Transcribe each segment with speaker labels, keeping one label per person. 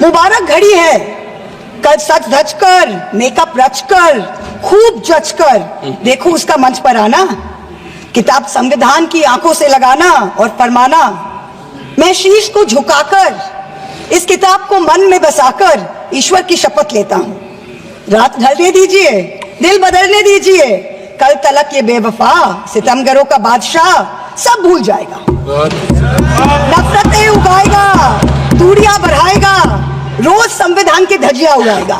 Speaker 1: मुबारक घड़ी है, कल सच धज कर, मेकअप रच कर, खूब जच कर देखो उसका मंच पर आना, किताब संविधान की आंखों से लगाना और फरमाना, मैं शीश को झुकाकर इस किताब को मन में बसाकर ईश्वर की शपथ लेता हूं, रात ढलने दीजिए, दिल बदलने दीजिए, कल तलक ये बेवफा सितमगरों का बादशाह सब भूल जाएगा, नफरतें उगाएगा, दूरियां बढ़ाएगा, रोज संविधान की धज्जियां उड़ाएगा।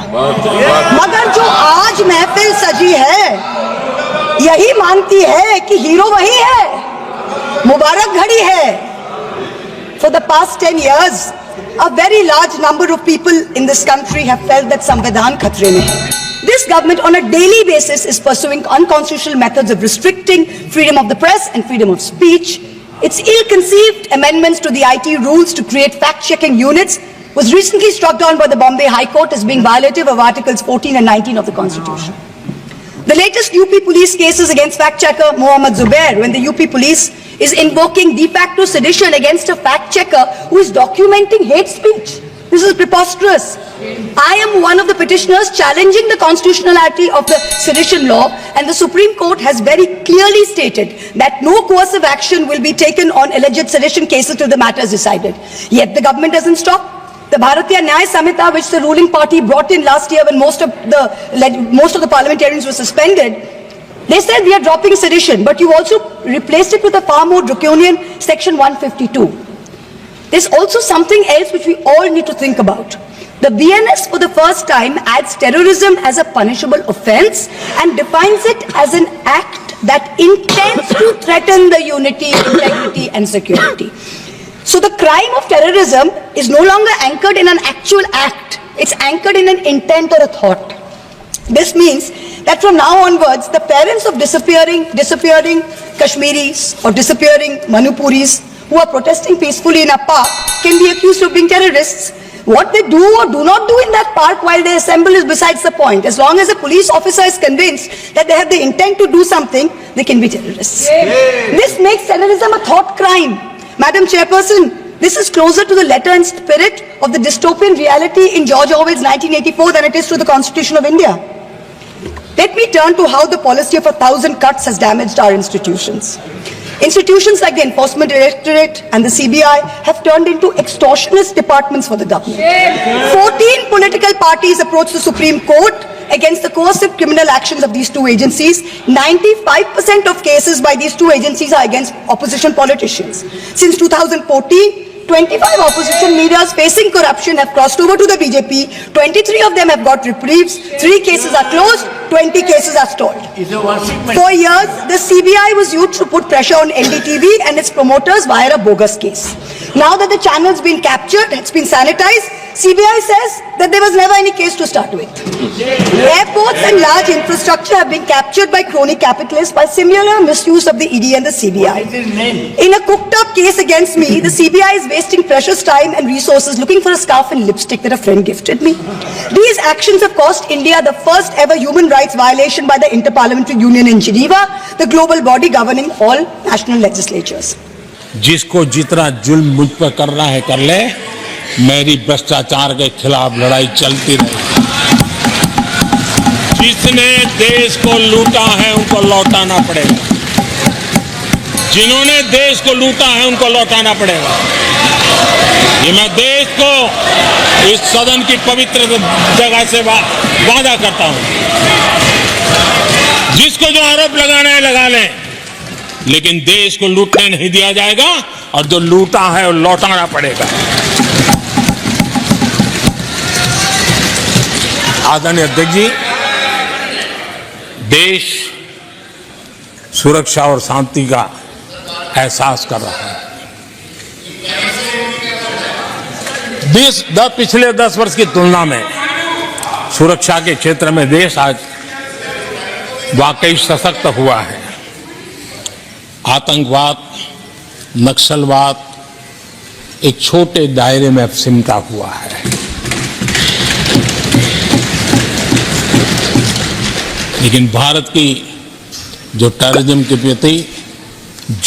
Speaker 1: मगर जो आज महफिल सजी है यही मानती है कि हीरो वही है, मुबारक घड़ी है। For the past 10 years, a very large number of people in this country have felt that Samvidhan khatre mein hai. This government on a daily basis is pursuing unconstitutional methods of restricting freedom of the press and freedom of speech. Its ill-conceived amendments to the IT rules to create fact-checking units was recently struck down by the Bombay High Court as being violative of Articles 14 and 19 of the Constitution. The latest UP police cases against fact-checker Mohammad Zubair, when the UP police is invoking de facto sedition against a fact-checker who is documenting hate speech. This is preposterous. I am one of the petitioners challenging the constitutionality of the sedition law, and the Supreme Court has very clearly stated that no coercive action will be taken on alleged sedition cases till the matter is decided. Yet the government doesn't stop. The Bharatiya Nyaya Samhita, which the ruling party brought in last year when most of the parliamentarians were suspended, they said we are dropping sedition, but you also replaced it with a far more draconian Section 152. There's also something else which we all need to think about. The BNS for the first time adds terrorism as a punishable offence and defines it as an act that intends to threaten the unity, integrity and security. So the crime of terrorism is no longer anchored in an actual act. It's anchored in an intent or a thought. This means that from now onwards, the parents of disappearing Kashmiris or disappearing Manipuris who are protesting peacefully in a park can be accused of being terrorists. What they do or do not do in that park while they assemble is besides the point. As long as a police officer is convinced that they have the intent to do something, they can be terrorists. This makes terrorism a thought crime. Madam Chairperson, this is closer to the letter and spirit of the dystopian reality in George Orwell's 1984 than it is to the Constitution of India. Let me turn to how the policy of 1,000 cuts has damaged our institutions. Institutions like the Enforcement Directorate and the CBI have turned into extortionist departments for the government. 14 political parties approached the Supreme Court against the coercive criminal actions of these two agencies. 95% of cases by these two agencies are against opposition politicians. Since 2014, 25 opposition leaders facing corruption have crossed over to the BJP. 23 of them have got reprieves. 3 cases are closed. 20 cases are stalled. For years, the CBI was used to put pressure on NDTV and its promoters via a bogus case. Now that the channel's been captured, it's been sanitized, CBI says that there was never any case to start with. Airports and large infrastructure have been captured by crony capitalists by similar misuse of the ED and the CBI. In a cooked-up case against me, the CBI is wasting precious time and resources looking for a scarf and lipstick that a friend gifted me. These actions have cost India the first ever human rights violation by the Interparliamentary Union in Geneva, the global body governing all national legislatures.
Speaker 2: जिसको जितना जुल्म मुझ पर करना है कर ले, मेरी भ्रष्टाचार के खिलाफ लड़ाई चलती रहेगी। जिसने देश को लूटा है उनको लौटाना पड़ेगा, जिन्होंने देश को लूटा है उनको लौटाना पड़ेगा। ये मैं देश को इस सदन की पवित्र जगह से वादा करता हूं। जिसको जो आरोप लगाना है लगा लें, लेकिन देश को लूटने नहीं दिया जाएगा और जो लूटा है वो लौटाना पड़ेगा। आदरणीय अध्यक्ष जी, देश सुरक्षा और शांति का एहसास कर रहा है। पिछले 10 वर्ष की तुलना में सुरक्षा के क्षेत्र में देश आज वाकई सशक्त हुआ है। आतंकवाद, नक्सलवाद एक छोटे दायरे में अब सिमटा हुआ है। लेकिन भारत की जो टेररिज्म के प्रति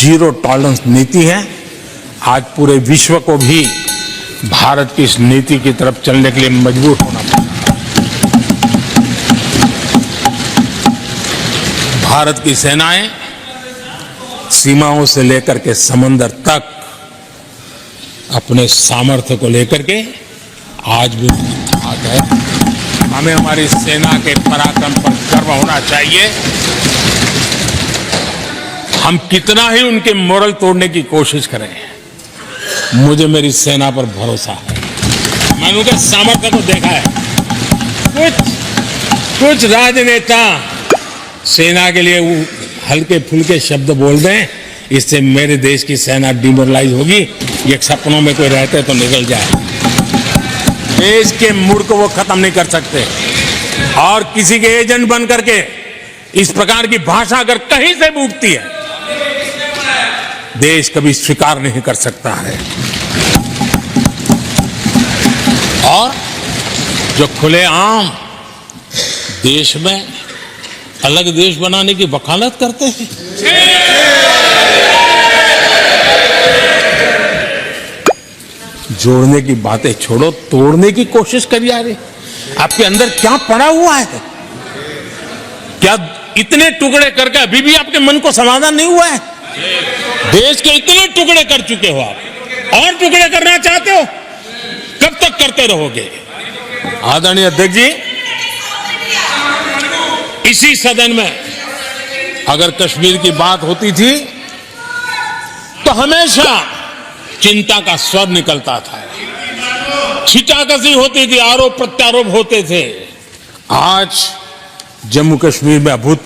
Speaker 2: जीरो टॉलरेंस नीति है, आज पूरे विश्व को भी भारत की इस नीति की तरफ चलने के लिए मजबूर होना पड़ा। भारत की सेनाएं सीमाओं से लेकर के समंदर तक अपने सामर्थ्य को लेकर के आज भी आगे है। हमें हमारी सेना के पराक्रम पर गर्व होना चाहिए। हम कितना ही उनके मोरल तोड़ने की कोशिश करें, मुझे मेरी सेना पर भरोसा है। मैंने उनके सामर्थ्य को देखा है। कुछ राजनेता सेना के लिए हल्के फुल्के शब्द बोल दें, इससे मेरे देश की सेना डिमोरलाइज होगी। ये सपनों में कोई रहते तो निकल जाए। देश के मूड को वो खत्म नहीं कर सकते, और किसी के एजेंट बन करके इस प्रकार की भाषा अगर कहीं से भी उठती है, देश कभी स्वीकार नहीं कर सकता है। और जो खुलेआम देश में अलग देश बनाने की वकालत करते हैं, जोड़ने की बातें छोड़ो, तोड़ने की कोशिश करिए। यार, आपके अंदर क्या पड़ा हुआ है? क्या इतने टुकड़े करके अभी भी आपके मन को समाधान नहीं हुआ है? देश के इतने टुकड़े कर चुके हो आप, और टुकड़े करना चाहते हो? कब तक करते रहोगे? आदरणीय अध्यक्ष जी, इसी सदन में अगर कश्मीर की बात होती थी तो हमेशा चिंता का स्वर निकलता था, छिटाकशी होती थी, आरोप प्रत्यारोप होते थे। आज जम्मू कश्मीर में अभूतपूर्व